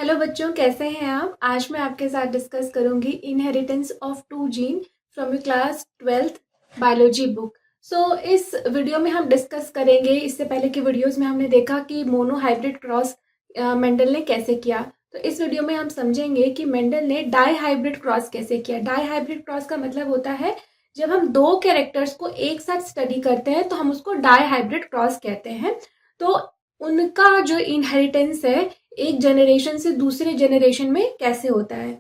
Hello बच्चों, कैसे हैं आप। आज मैं आपके साथ डिस्कस करूंगी inheritance of two gene from your class 12th biology book. इस वीडियो में हम डिस्कस करेंगे, इससे पहले की वीडियोस में हमने देखा कि मोनो हाइब्रिड क्रॉस मेंडल ने कैसे किया। तो इस वीडियो में हम समझेंगे कि मेंडल ने डाई हाइब्रिड क्रॉस कैसे किया। डाई हाइब्रिड क्रॉस का मतलब होता है जब हम दो कैरेक्टर्स को एक साथ स्टडी करते हैं तो हम उसको डाई हाइब्रिड क्रॉस कहते हैं। तो उनका जो इनहेरिटेंस है एक जनरेशन से दूसरे जनरेशन में कैसे होता है।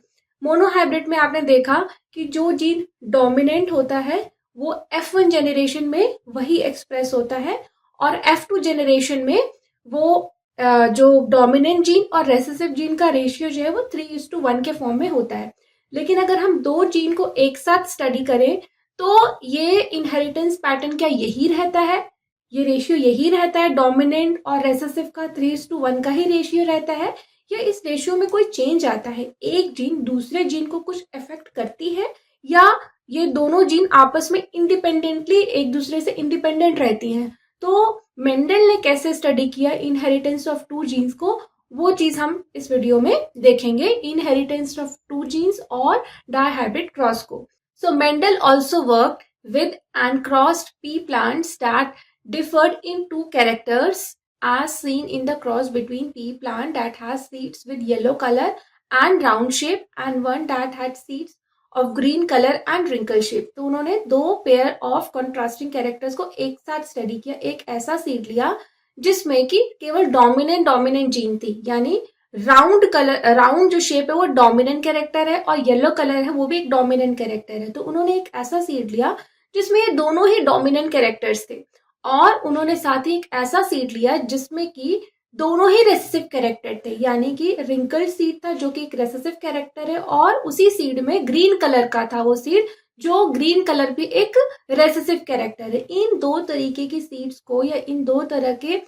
मोनोहाइब्रिड में आपने देखा कि जो जीन डोमिनेंट होता है वो F1 जनरेशन में वही एक्सप्रेस होता है और F2 जनरेशन में वो जो डोमिनेंट जीन और रेसेसिव जीन का रेशियो जो है वो 3:1 के फॉर्म में होता है। लेकिन अगर हम दो जीन को एक साथ स्टडी करें तो ये इनहेरिटेंस पैटर्न क्या यही रहता है, ये रेशियो यही रहता है, डोमिनेंट और रेसेसिव का 3:1 का ही रेशियो रहता है, या इस रेशियो में कोई चेंज आता है, एक जीन दूसरे जीन को कुछ इफेक्ट करती है, या ये दोनों जीन आपस में इंडिपेंडेंटली एक दूसरे से इंडिपेंडेंट रहती हैं। तो मेंडल ने कैसे स्टडी किया इनहेरिटेंस ऑफ टू जीन्स को, वो चीज हम इस वीडियो में देखेंगे, इनहेरिटेंस ऑफ टू जीन्स और डायहाइब्रिड क्रॉस को। So Mendel also work with and crossed pea plants that differed in two characters as seen in the cross between pea plant that has seeds with yellow color and round shape and one that had seeds of green color and wrinkle shape। तो उन्होंने दो pair of contrasting characters को एक साथ study किया। एक ऐसा seed लिया जिसमें कि केवल डोमिनेंट जीन थी, यानी राउंड जो शेप है वो डोमिनेंट कैरेक्टर है और येलो कलर है वो भी एक डोमिनेंट कैरेक्टर है। तो उन्होंने एक ऐसा सीड लिया जिसमें ये दोनों ही डोमिनेंट कैरेक्टर्स थे, और उन्होंने साथ ही एक ऐसा सीड लिया जिसमें कि दोनों ही रेसेसिव कैरेक्टर थे, यानी कि रिंकल्ड सीड था जो कि एक रेसेसिव कैरेक्टर है, और उसी सीड में ग्रीन कलर का था वो सीड जो ग्रीन कलर भी एक रेसेसिव कैरेक्टर है। इन दो तरीके की सीड्स को या इन दो तरह के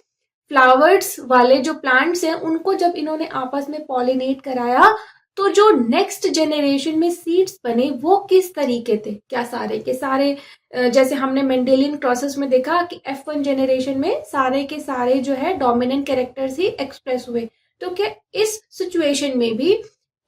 फ्लावर्स वाले जो प्लांट्स हैं उनको जब इन्होंने आपस में पॉलिनेट कराया तो जो नेक्स्ट जनरेशन में सीड्स बने वो किस तरीके थे, क्या सारे के सारे जैसे हमने मेंडेलियन प्रोसेस में देखा कि F1 जनरेशन में सारे के सारे जो है डोमिनेंट कैरेक्टर्स ही एक्सप्रेस हुए। तो क्या इस सिचुएशन में भी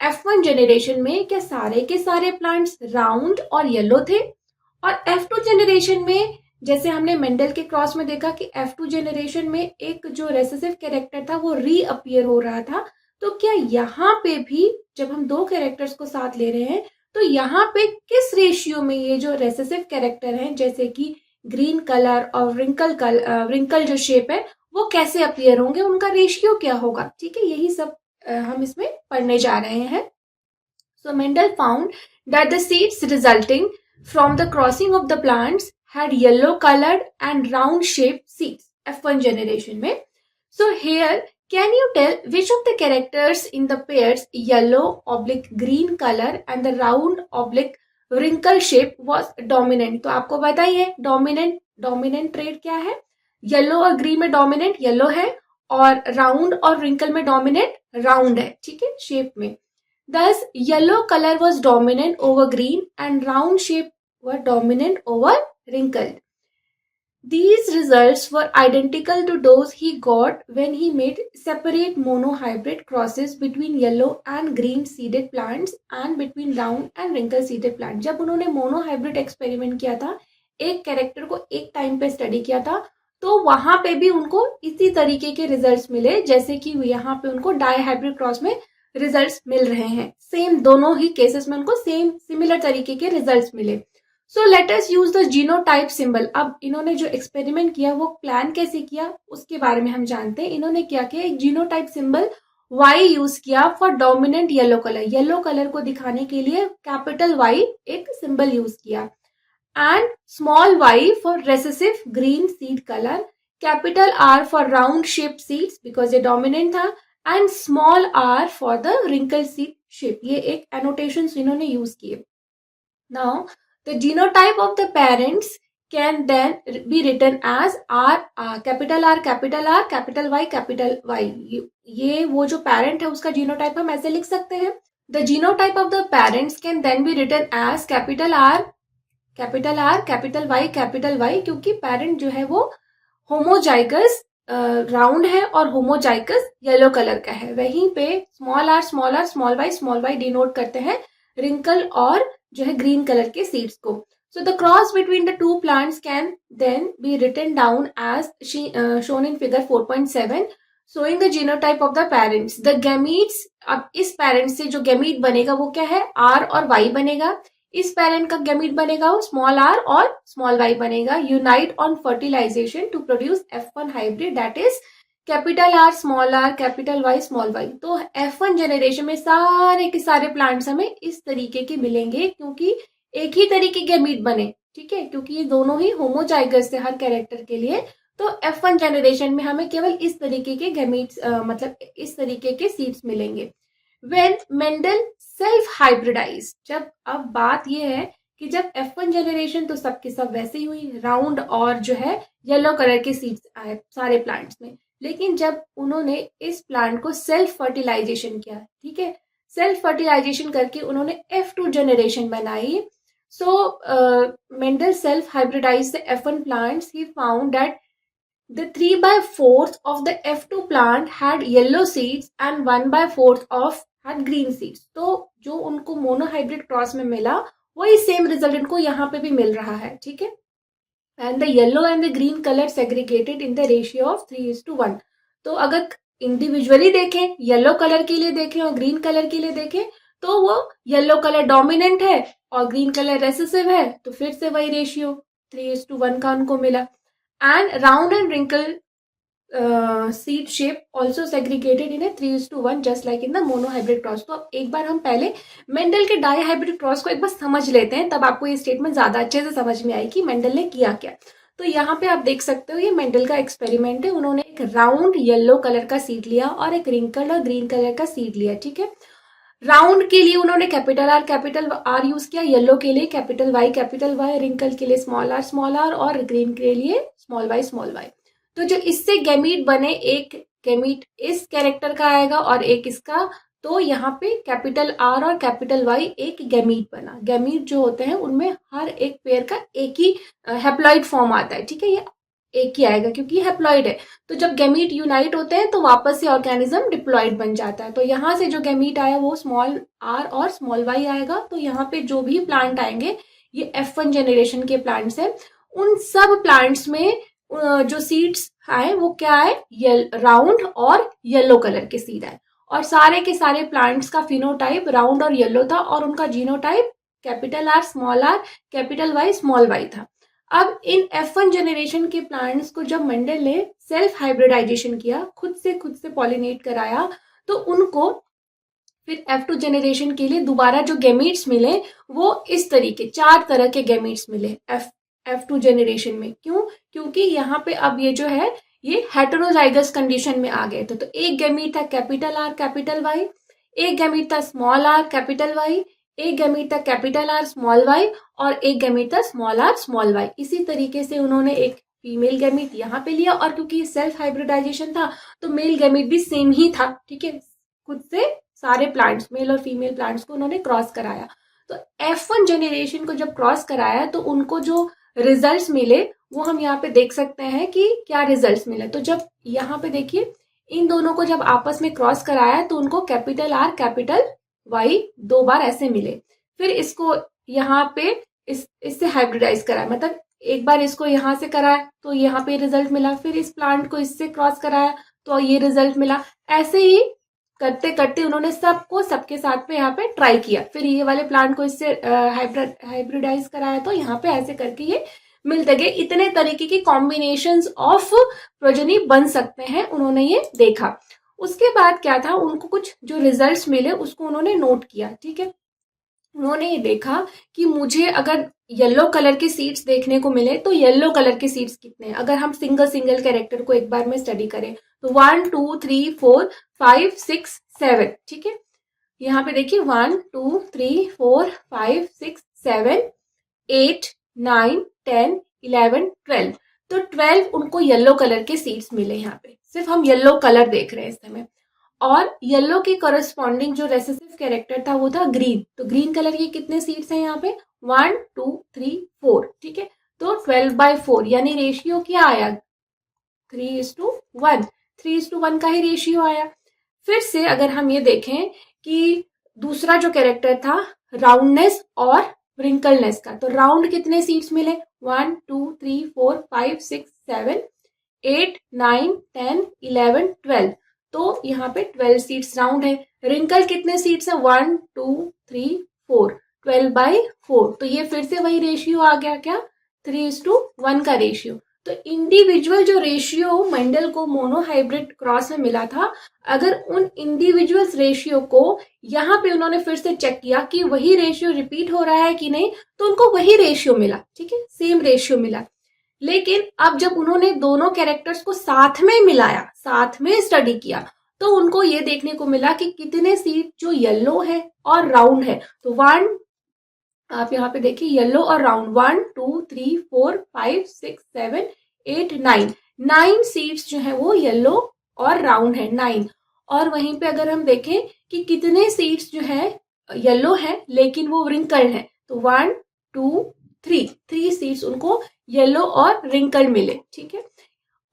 F1 जनरेशन में क्या सारे के सारे प्लांट्स राउंड और येलो थे, और F2 जनरेशन में जैसे हमने मेंडल के क्रॉस में देखा कि F2 जनरेशन में एक जो रेसेसिव कैरेक्टर था वो रीअपियर हो रहा था। तो क्या यहाँ पे भी जब हम दो कैरेक्टर्स को साथ ले रहे हैं तो यहाँ पे किस रेशियो में ये जो रेसेसिव कैरेक्टर हैं जैसे कि ग्रीन कलर और रिंकल जो शेप है वो कैसे अपीयर होंगे, उनका रेशियो क्या होगा। ठीक है, यही सब हम इसमें पढ़ने जा रहे हैं। So Mendel found that the seeds resulting from the crossing of the plants had yellow colored and round shaped seeds F1 generation में। So here can you tell which of the characters in the pairs yellow/green color and the round/wrinkle shape was dominant। तो आपको पता ही है dominant trade क्या है, yellow और green में dominant yellow है और राउंड और रिंकल में डोमिनेंट राउंड है। ठीक है, शेप में। Thus yellow color was dominant over green and round shape were dominant over wrinkled। These results were identical to those he got when he made separate monohybrid crosses between yellow and green seeded plants and between round and wrinkle seeded plants। जब उन्होंने monohybrid experiment किया था, एक character को एक time पे study किया था, तो वहां पे भी उनको इसी तरीके के रिजल्ट्स मिले जैसे कि यहाँ पे उनको डायहाइब्रिड क्रॉस में रिजल्ट्स मिल रहे हैं। सेम दोनों ही केसेस में उनको सिमिलर तरीके के रिजल्ट्स मिले। So let us use the genotype symbol. अब इन्होंने जो एक्सपेरिमेंट किया वो प्लान कैसे किया उसके बारे में हम जानते हैं। इन्होंने क्या किया, एक जीनोटाइप सिंबल Y यूज किया for dominant yellow colour. Yellow colour को दिखाने के लिए कैपिटल Y एक सिंबल यूज किया, and small y for recessive green seed colour, capital R for round shape seeds because ये डोमिनेंट था, and small r for the wrinkle seed shape. ये एक एनोटेशन इन्होंने यूज किए। Now the genotype of the parents can then be written as capital R, capital R, capital Y, capital Y। ये वो जो parent है उसका genotype हम ऐसे लिख सकते हैं। The genotype of the parents can then be written as capital R, capital R, capital Y, capital Y, क्योंकि parent जो है वो homozygous राउंड है और होमोजाइगस येलो कलर का है। वहीं पे small R small Y denote करते हैं रिंकल और जो है ग्रीन कलर के सीड्स को। So the cross between the two plants can then be written down as shown in figure 4.7 showing the genotype of the parents the gametes. अब इस parent से जो गैमीट बनेगा वो क्या है, आर और वाई बनेगा। इस पेरेंट का गैमीट बनेगा वो स्मॉल आर और स्मॉल वाई बनेगा। Unite on fertilisation to produce F1 hybrid that is capital R small R capital Y small Y. तो F1 जनरेशन में सारे के सारे प्लांट्स हमें इस तरीके के मिलेंगे क्योंकि एक ही तरीके के गैमीट बने, ठीक है, क्योंकि ये दोनों ही होमोजाइगस है हर कैरेक्टर के लिए। तो F1 जनरेशन में हमें केवल इस तरीके के गैमीट्स मतलब इस तरीके के सीड्स मिलेंगे। When मेंडल सेल्फ हाइब्रिडाइज, जब अब बात यह है कि जब F1 जनरेशन तो सबके सब वैसे ही हुई, राउंड और जो है येलो कलर के सीड्स आए सारे प्लांट्स में। लेकिन जब उन्होंने इस प्लांट को सेल्फ फर्टिलाइजेशन किया, ठीक है, सेल्फ फर्टिलाइजेशन करके उन्होंने F2 जनरेशन बनाई। So Mendel self hybridize the F1 plants, he found that the 3/4 of the F2 plant had yellow seeds and 1/4 of had green seeds। तो जो उनको मोनोहाइब्रिड क्रॉस में मिला वही सेम रिजल्ट इनको यहाँ पे भी मिल रहा है, ठीक है। And the yellow and the green colour segregated in the ratio of 3:1। तो अगर इंडिविजुअली देखें, येलो कलर के लिए देखें और ग्रीन कलर के लिए देखें, तो वो येलो कलर डोमिनेंट है और ग्रीन कलर रेसेसिव है, तो फिर से वही रेशियो 3:1 का उनको मिला। And round and wrinkle seed shape also segregated in a 3:1 just like in the monohybrid cross। तो अब एक बार हम पहले मेंडल के डाईहाइब्रिड क्रॉस को एक बार समझ लेते हैं, तब आपको ये स्टेटमेंट ज्यादा अच्छे से समझ में आएगी मेंडल ने किया क्या। तो यहाँ पे आप देख सकते हो ये मेंडल का एक्सपेरिमेंट है। उन्होंने एक राउंड येलो कलर का सीड लिया और एक रिंकल और ग्रीन कलर का सीड लिया, ठीक है। राउंड के लिए उन्होंने कैपिटल आर यूज किया, येलो के लिए कैपिटल वाई, रिंकल के लिए स्मॉल आर और ग्रीन के लिए स्मॉल वाई। तो जो इससे गैमीट बने, एक गैमीट इस कैरेक्टर का आएगा और एक इसका, तो यहाँ पे कैपिटल आर और कैपिटल वाई एक गैमीट बना। गैमीट जो होते हैं उनमें हर एक पेयर का एक ही हैप्लॉइड फॉर्म आता है, ठीक है, ये एक ही आएगा क्योंकि हैप्लॉइड है। तो जब गैमीट यूनाइट होते हैं तो वापस से ऑर्गेनिज्म डिप्लॉइड बन जाता है। तो यहाँ से जो गैमीट आया वो स्मॉल आर और स्मॉल वाई आएगा। तो यहाँ पे जो भी प्लांट आएंगे ये F1 जनरेशन के प्लांट्स हैं। उन सब प्लांट्स में जो सीड्स आए वो क्या है, राउंड और येलो कलर के सीड आए। और सारे के सारे प्लांट्स का फिनोटाइप राउंड और येलो था और उनका genotype capital R capital Y small Y था। अब इन F1 जनरेशन के प्लांट्स को जब मेंडल ने सेल्फ हाइब्रिडाइजेशन किया, खुद से पॉलिनेट कराया, तो उनको फिर F2 जनरेशन के लिए दोबारा जो गैमीट्स मिले वो इस तरीके 4 तरह के गैमीट्स मिले F2 जनरेशन में। क्यों? क्योंकि यहाँ पे अब ये जो है ये हेटेरोजाइगस कंडीशन में आ गए थे। तो एक गैमीट था कैपिटल आर कैपिटल वाई, एक गैमीट था स्मॉल आर कैपिटल वाई, एक गैमीट था कैपिटल आर स्मॉल वाई और एक गैमीट था स्मॉल आर स्मॉल वाई। इसी तरीके से उन्होंने एक फीमेल गैमीट यहाँ पे लिया और क्योंकि सेल्फ हाइब्रिडाइजेशन था तो मेल गैमीट भी सेम ही था, ठीक है। खुद से सारे प्लांट्स मेल और फीमेल प्लांट्स को उन्होंने क्रॉस कराया। तो F1 जनरेशन को जब क्रॉस कराया तो उनको जो रिजल्ट्स मिले वो हम यहाँ पे देख सकते हैं कि क्या रिजल्ट्स मिले। तो जब यहाँ पे देखिए इन दोनों को जब आपस में क्रॉस कराया तो उनको कैपिटल आर कैपिटल वाई 2 बार ऐसे मिले। फिर इसको यहाँ पे इससे हाइब्रिडाइज कराया, मतलब एक बार इसको यहाँ से कराया तो यहाँ पे रिजल्ट मिला, फिर इस प्लांट को इससे क्रॉस कराया तो ये रिजल्ट मिला। ऐसे ही करते करते उन्होंने सबको सबके साथ में यहाँ पे ट्राई किया। फिर ये वाले प्लांट को इससे हाइब्रिडाइज कराया तो यहाँ पे ऐसे करके ये मिलते गए। इतने तरीके की कॉम्बिनेशंस ऑफ प्रोजेनी बन सकते हैं, उन्होंने ये देखा। उसके बाद क्या था, उनको कुछ जो रिजल्ट्स मिले उसको उन्होंने नोट किया, ठीक है। उन्होंने ये देखा कि मुझे अगर येलो कलर के सीड्स देखने को मिले तो येलो कलर के सीड्स कितने हैं। अगर हम सिंगल कैरेक्टर को एक बार में स्टडी करें तो 1 2 3 4 5 6 7, ठीक है। यहाँ पे देखिए 1 2 3 4 5 6 7 8 9 10 11 12। तो 12 उनको येलो कलर के सीड्स मिले। यहाँ पे सिर्फ हम येलो कलर देख रहे हैं इस समय। और येलो के करस्पॉन्डिंग जो रेसेसिव कैरेक्टर था वो था ग्रीन। तो ग्रीन कलर के कितने सीड्स हैं यहाँ पे 1 2 3 4, ठीक है। तो 12/4 यानी रेशियो क्या आया, 3:1, 3:1 का ही रेशियो आया। फिर से अगर हम ये देखें कि दूसरा जो कैरेक्टर था राउंडनेस और रिंकलनेस का, तो राउंड कितने सीड्स मिले, 1 2 3 4 5 6 7 8 9 10 11 12, तो यहाँ पे 12 सीड्स राउंड है। रिंकल कितने सीड्स है, 1 2 3 4, 12/4, तो ये फिर से वही रेशियो आ गया, क्या, 3:1 का रेशियो। तो इंडिविजुअल जो रेशियो मेंडल को मोनोहाइब्रिड क्रॉस में मिला था, अगर उन इंडिविजुअल्स रेशियो को यहाँ पे उन्होंने फिर से चेक किया कि वही रेशियो रिपीट हो रहा है कि नहीं, तो उनको वही रेशियो मिला, ठीक है, सेम रेशियो मिला। लेकिन अब जब उन्होंने दोनों कैरेक्टर्स को साथ में मिलाया, साथ में स्टडी किया, तो उनको ये देखने को मिला कि कितने सीड जो येलो है और राउंड है, तो 1, आप यहाँ पे देखिए येलो और राउंड, 1 2 3 4 5 6 7 8 9, 9 सीड्स जो है वो येलो और राउंड है, 9। और वहीं पे अगर हम देखें कि कितने सीड्स जो है येलो है लेकिन वो रिंकल्ड है, तो 1 2 3 सीड्स उनको येलो और रिंकल मिले, ठीक है।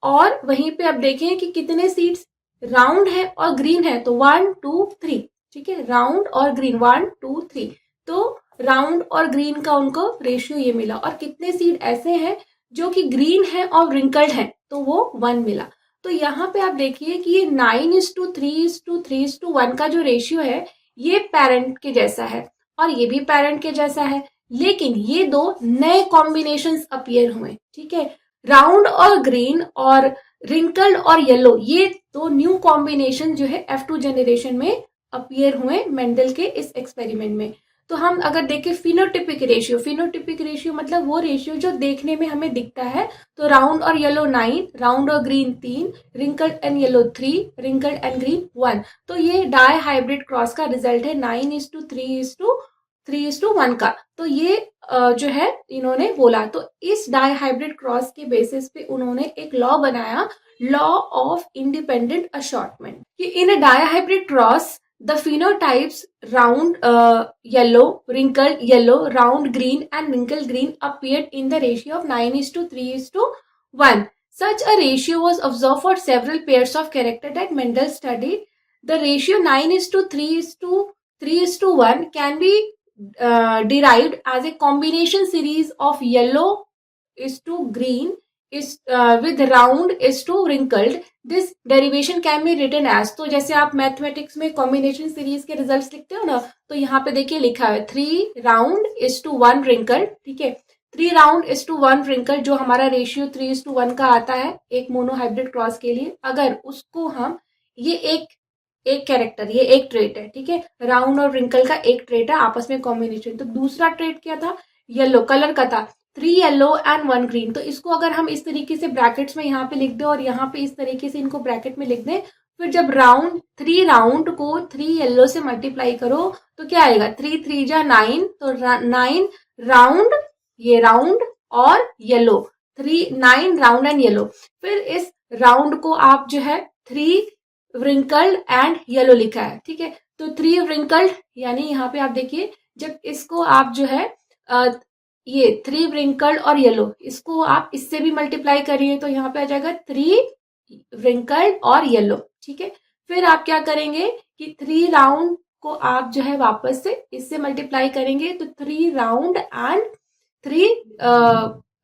और वहीं पे अब देखें कि कितने सीड्स राउंड है और ग्रीन है, तो 1 2 3, ठीक है, राउंड और ग्रीन 1 2 3, तो राउंड और ग्रीन का उनको रेशियो ये मिला। और कितने सीड ऐसे हैं जो कि ग्रीन है और रिंकल्ड है, तो वो 1 मिला। तो यहाँ पे आप देखिए कि ये 9:3:3:1 का जो रेशियो है ये पेरेंट के जैसा है और ये भी पेरेंट के जैसा है, लेकिन ये दो नए कॉम्बिनेशंस अपीयर हुए, ठीक है, राउंड और ग्रीन और रिंकल्ड और येलो, ये दो न्यू कॉम्बिनेशन जो है F2 जनरेशन में अपीयर हुए मेंडल के इस एक्सपेरिमेंट में। तो हम अगर देखें फिनोटिपिक रेशियो मतलब वो रेशियो जो देखने में हमें दिखता है, तो राउंड और येलो 9, राउंड और green 3, wrinkled and yellow 3, wrinkled and green 1, तो ये डाई हाइब्रिड क्रॉस का रिजल्ट है 9:3:3:1 का। तो ये जो है इन्होंने बोला, तो इस डाई हाइब्रिड क्रॉस के बेसिस पे उन्होंने एक लॉ बनाया, लॉ ऑफ इंडिपेंडेंट असॉर्टमेंट, कि in a dihybrid cross the phenotypes round yellow, wrinkled yellow, round green and wrinkled green appeared in the ratio of 9:3:1. Such a ratio was observed for several pairs of character that Mendel studied. The ratio 9:3:3:1 can be derived as a combination series of yellow is to green is with round is to wrinkled. This derivation can be written as, तो जैसे आप mathematics में combination series के results लिखते हो ना, तो यहाँ पे देखिए लिखा है 3 राउंड इज टू 1 रिंकल्ड, ठीक है, 3 राउंड इज टू 1 रिंकल्ड, जो हमारा रेशियो 3:1 का आता है एक मोनोहाइब्रिड क्रॉस के लिए, अगर उसको हम ये एक कैरेक्टर, ये एक ट्रेट है, ठीक है, राउंड और रिंकल का एक ट्रेट है आपस में कॉम्बिनेशन, तो दूसरा ट्रेट क्या था, येलो कलर का था, 3 येलो एंड 1 ग्रीन, तो इसको अगर हम इस तरीके से ब्रैकेट्स में यहाँ पे लिख दें और यहाँ पे इस तरीके से इनको ब्रैकेट में लिख दें, फिर जब 3 राउंड को 3 येलो से मल्टीप्लाई करो तो क्या आएगा, 3 3 जा 9, तो 9 राउंड, ये राउंड और येलो, 9 राउंड एंड येलो। फिर इस राउंड को आप जो है 3 व्रिंकल्ड एंड येलो लिखा है, ठीक है, तो 3 व्रिंकल्ड, यानी यहाँ पे आप देखिए जब इसको आप जो है ये 3 व्रिंकल्ड और येलो, इसको आप इससे भी मल्टीप्लाई करिए तो यहाँ पे आ जाएगा 3 व्रिंकल्ड और येलो, ठीक है। फिर आप क्या करेंगे कि 3 राउंड को आप जो है वापस से इससे मल्टीप्लाई करेंगे तो 3 round and 3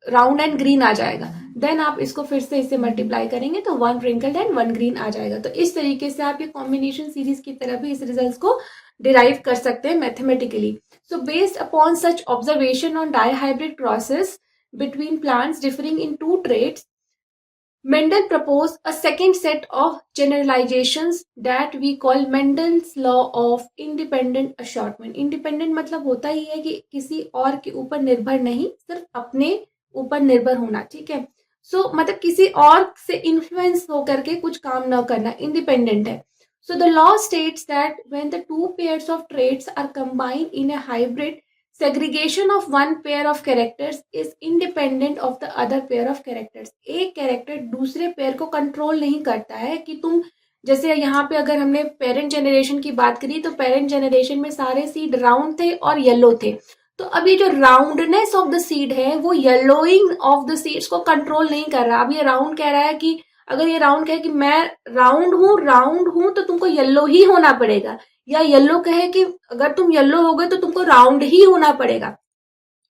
round and green आ जाएगा। देन आप इसको फिर से इससे मल्टीप्लाई करेंगे तो 1 व्रिंकल्ड एंड 1 ग्रीन आ जाएगा। तो इस तरीके से आप ये कॉम्बिनेशन सीरीज की तरह भी इस रिजल्ट को डिराइव कर सकते हैं mathematically. So based upon such observation on dihybrid crosses between plants differing in 2 traits, Mendel proposed a second set of generalizations that we call Mendel's law of independent assortment. Independent मतलब होता ही है कि किसी और के ऊपर निर्भर नहीं, सिर्फ अपने ऊपर निर्भर होना, ठीक है। So मतलब किसी और से इन्फ्लुएंस होकर के कुछ काम न करना, इंडिपेंडेंट है। So the law states that when the 2 pairs of traits are combined in a hybrid, segregation of one pair of characters is independent of the other pair of characters. एक character दूसरे pair को control नहीं करता है कि तुम, जैसे यहाँ पे अगर हमने पेरेंट जनरेशन की बात करी तो पेरेंट जनरेशन में सारे सीड राउंड थे और येलो थे, तो अभी जो राउंडनेस ऑफ द सीड है वो येलोइंग ऑफ द सीड्स को कंट्रोल नहीं कर रहा। अब ये राउंड कह रहा है कि अगर ये राउंड कहे कि मैं राउंड हूं तो तुमको येलो ही होना पड़ेगा, या येलो कहे कि अगर तुम येलो हो गए तो तुमको राउंड ही होना पड़ेगा,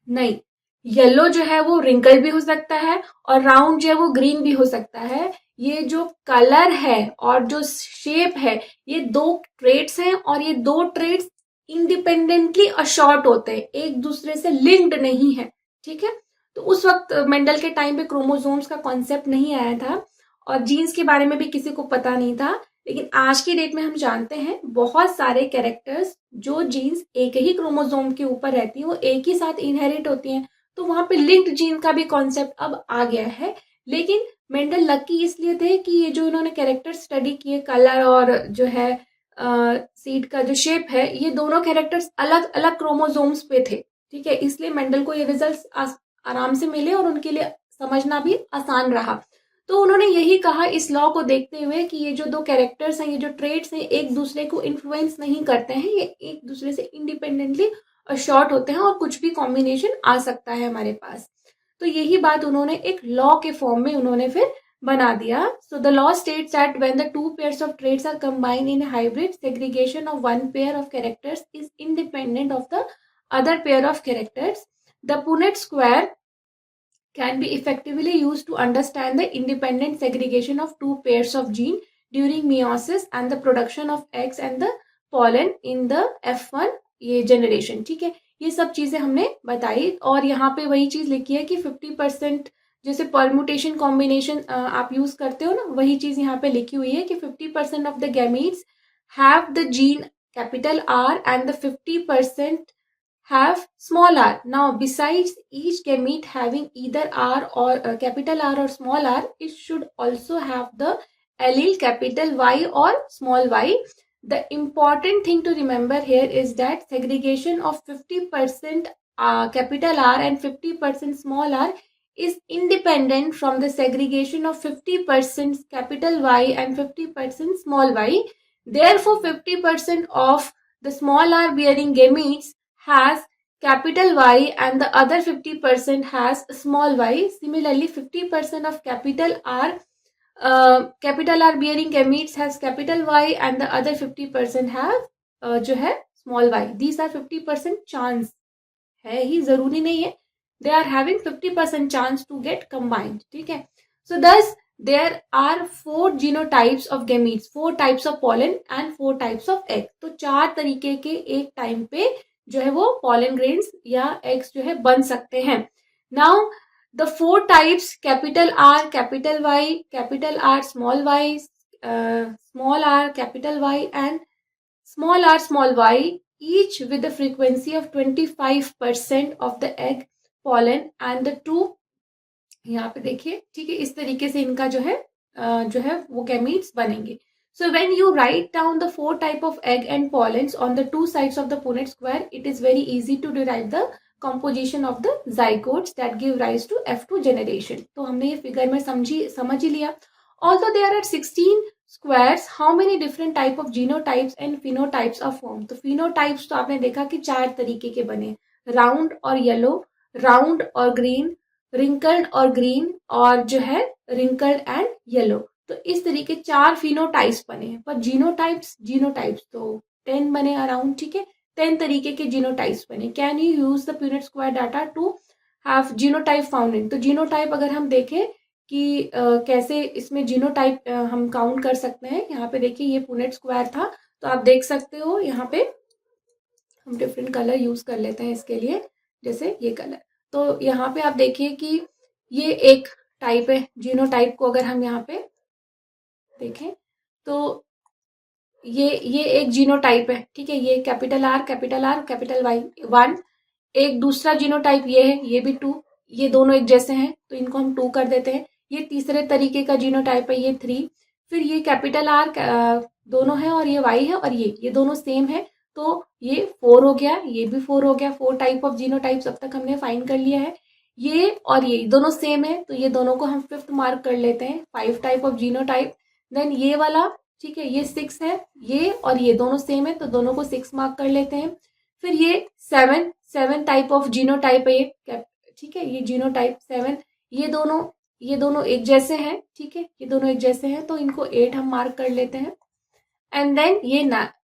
नहीं। येलो जो है वो रिंकल भी हो सकता है और राउंड जो है वो ग्रीन भी हो सकता है। ये जो कलर है और जो शेप है, ये दो ट्रेट्स हैं और ये दो ट्रेट्स इंडिपेंडेंटली अशॉर्ट होते हैं, एक दूसरे से लिंक्ड नहीं है, ठीक है। तो उस वक्त मेंडल के टाइम पे क्रोमोसोम्स का कॉन्सेप्ट नहीं आया था और जीन्स के बारे में भी किसी को पता नहीं था। लेकिन आज की डेट में हम जानते हैं बहुत सारे कैरेक्टर्स जो जीन्स एक ही क्रोमोसोम के ऊपर रहती है वो एक ही साथ इनहेरिट होती हैं, तो वहां पे लिंक्ड जीन का भी कॉन्सेप्ट अब आ गया है। लेकिन मेंडल लकी इसलिए थे कि ये जो इन्होंने कैरेक्टर स्टडी किए, कलर और जो है सीड का जो शेप है, ये दोनों कैरेक्टर्स अलग अलग क्रोमोसोम्स पे थे, ठीक है। इसलिए मेंडल को ये रिजल्ट आराम से मिले और उनके लिए समझना भी आसान रहा। तो उन्होंने यही कहा इस लॉ को देखते हुए कि ये जो दो कैरेक्टर्स हैं, ये जो ट्रेड्स हैं, एक दूसरे को इन्फ्लुएंस नहीं करते हैं, ये एक दूसरे से इंडिपेंडेंटली शॉर्ट होते हैं और कुछ भी कॉम्बिनेशन आ सकता है हमारे पास। तो यही बात उन्होंने एक लॉ के फॉर्म में उन्होंने फिर बना दिया। So the law states that when the two pairs of traits are combined in hybrid, segregation of one pair of characters is independent of the other pair of characters. The Punnett square can be effectively used to understand the independent segregation of two pairs of gene during meiosis and the production of eggs and the pollen in the F1 ये generation, ठीक है। ये सब चीजें हमने बताई और यहाँ पे वही चीज लिखी है कि 50% जैसे परम्यूटेशन कॉम्बिनेशन आप यूज करते हो ना, वही चीज यहाँ पे लिखी हुई है कि 50% of the gametes have the gene capital R and the 50% have small r. Now, besides each gamete having either r or capital R or small r, it should also have the allele capital Y or small y. The important thing to remember here is that segregation of 50% capital R and 50% small r is independent from the segregation of 50% capital Y and 50% small y. Therefore, 50% of the small r bearing gametes has capital Y and the other 50% has small y. Similarly, 50% of capital R bearing gametes has capital Y and the other 50% have जो है small y. These are 50% chance है ही, जरूरी नहीं है, they are having 50% chance to get combined, ठीक है। So thus there are 4 genotypes of gametes, 4 types of pollen and 4 types of egg. तो 4 तरीके के एक टाइम पे जो है वो pollen grains या eggs जो है बन सकते हैं। Now the 4 types capital R, capital Y, capital R, small y, small r, capital Y and small r, small y, each with the frequency of 25% of the egg pollen and the two, यहाँ पे देखिए, ठीक है, इस तरीके से इनका जो है वो गैमीट्स बनेंगे। So when you write down the 4 type of egg and pollens on the 2 sides of the Punnett square, it is very easy to derive the composition of the zygotes that give rise to F2 generation. तो हमने ये figure में समझ ही लिया। Although there are 16 squares, how many different type of genotypes and phenotypes are formed? तो phenotypes तो आपने देखा कि 4 तरीके के बने, राउंड और येलो, राउंड और ग्रीन, रिंकल्ड और ग्रीन और जो है रिंकल्ड एंड येलो। तो इस तरीके 4 फिनोटाइप्स बने हैं, पर जीनोटाइप्स तो 10 बने अराउंड, ठीक है। 10 तरीके के जीनोटाइप्स बने। Can you use the Punnett square data to have genotype found in? तो जीनोटाइप अगर हम देखें कि कैसे इसमें जीनोटाइप हम काउंट कर सकते हैं, यहाँ पे देखिए ये पुनेट स्क्वायर था, तो आप देख सकते हो यहाँ पे हम डिफरेंट कलर यूज कर लेते हैं इसके लिए, जैसे ये कलर। तो यहाँ पे आप देखिए कि ये एक टाइप है, जीनोटाइप को अगर हम यहाँ पे देखें तो ये एक जीनोटाइप है, ठीक है। ये कैपिटल आर कैपिटल वाई 1। एक दूसरा जीनोटाइप ये है, ये भी 2, ये दोनों एक जैसे हैं तो इनको हम 2 कर देते हैं। ये तीसरे तरीके का जीनोटाइप है, ये 3। फिर ये कैपिटल आर दोनों है और ये वाई है और ये दोनों सेम है, तो ये 4 हो गया, ये भी 4 हो गया। 4 टाइप ऑफ जीनोटाइप्स अब तक हमने फाइंड कर लिया है। ये और ये दोनों सेम है, तो ये दोनों को हम 5th मार्क कर लेते हैं, 5 टाइप ऑफ जीनोटाइप। देन ये वाला, ठीक है, ये 6 है, ये और ये दोनों सेम है, तो दोनों को 6 मार्क कर लेते हैं। फिर ये 7 टाइप ऑफ जीनोटाइप है ये, ठीक है, ये जीनोटाइप 7। ये दोनों ये दोनों एक जैसे हैं, ठीक है, ये दोनों एक जैसे हैं तो इनको 8 हम मार्क कर लेते हैं। एंड देन ये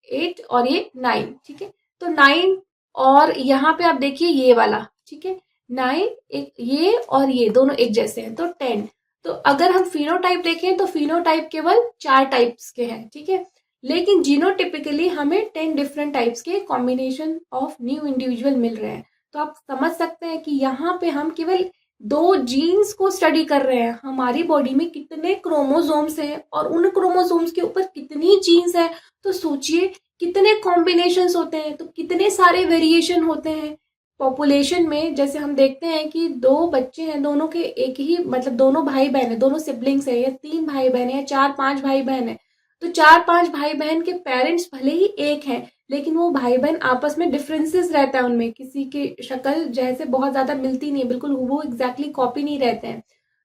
8 और ये 9, ठीक है। तो 9 और यहाँ पे आप देखिए ये वाला, ठीक है, 9 एक ये और ये दोनों एक जैसे हैं तो 10। तो अगर हम फिनोटाइप देखें तो फिनोटाइप केवल 4 टाइप्स के हैं, ठीक है, लेकिन जीनोटिपिकली हमें 10 डिफरेंट टाइप्स के कॉम्बिनेशन ऑफ न्यू इंडिविजुअल मिल रहे हैं। तो आप समझ सकते हैं कि यहाँ पे हम केवल 2 जीन्स को स्टडी कर रहे हैं। हमारी बॉडी में कितने क्रोमोसोम्स हैं और उन क्रोमोसोम्स के ऊपर कितनी जीन्स है, तो सोचिए कितने कॉम्बिनेशंस होते हैं, तो कितने सारे वेरिएशन होते हैं। पॉपुलेशन में जैसे हम देखते हैं कि 2 बच्चे हैं, दोनों के एक ही मतलब दोनों भाई बहन है, दोनों सिबलिंग्स है, या 3 भाई बहन है, या 4-5 भाई बहन है, तो 4-5 भाई बहन के पेरेंट्स भले ही एक हैं, लेकिन वो भाई बहन आपस में डिफरेंसेस रहता है उनमें, किसी की शक्ल जैसे बहुत ज्यादा मिलती नहीं है, बिल्कुल वो एग्जैक्टली कॉपी नहीं रहते हैं।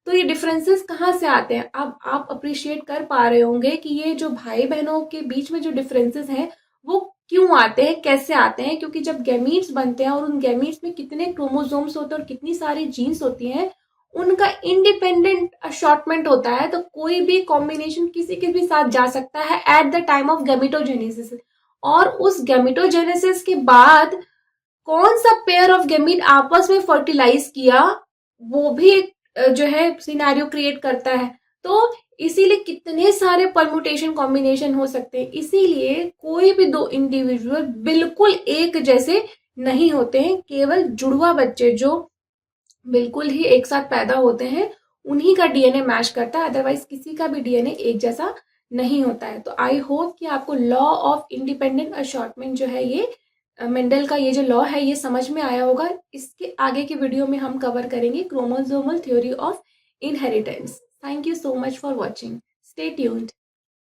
तो ये डिफरेंसेस कहाँ से आते हैं? अब आप अप्रिशिएट कर पा रहे होंगे कि ये जो भाई बहनों के बीच में जो डिफरेंसेस हैं वो क्यों आते हैं, कैसे आते हैं, क्योंकि जब गैमीट्स बनते हैं और उन गैमीट्स में कितने क्रोमोसोम्स होते हैं और कितनी सारी जीन्स होती हैं, उनका इंडिपेंडेंट अशॉर्टमेंट होता है। तो कोई भी कॉम्बिनेशन किसी के भी साथ जा सकता है at the time of gametogenesis, और उस गैमिटोजेनेसिस के बाद कौन सा पेयर ऑफ गैमीट आपस में फर्टिलाइज किया, वो भी एक जो है सिनेरियो क्रिएट करता है। तो इसीलिए कितने सारे परम्यूटेशन कॉम्बिनेशन हो सकते हैं। इसीलिए कोई भी 2 इंडिविजुअल बिल्कुल एक जैसे नहीं होते हैं। केवल जुड़वा बच्चे जो बिल्कुल ही एक साथ पैदा होते हैं उन्हीं का डीएनए मैच करता है, अदरवाइज किसी का भी डीएनए एक जैसा नहीं होता है। तो आई होप कि आपको लॉ ऑफ इंडिपेंडेंट अशॉर्टमेंट जो है, ये मेंडल का ये जो लॉ है, ये समझ में आया होगा। इसके आगे के वीडियो में हम कवर करेंगे chromosomal theory of inheritance. Thank you so much for watching. Stay tuned.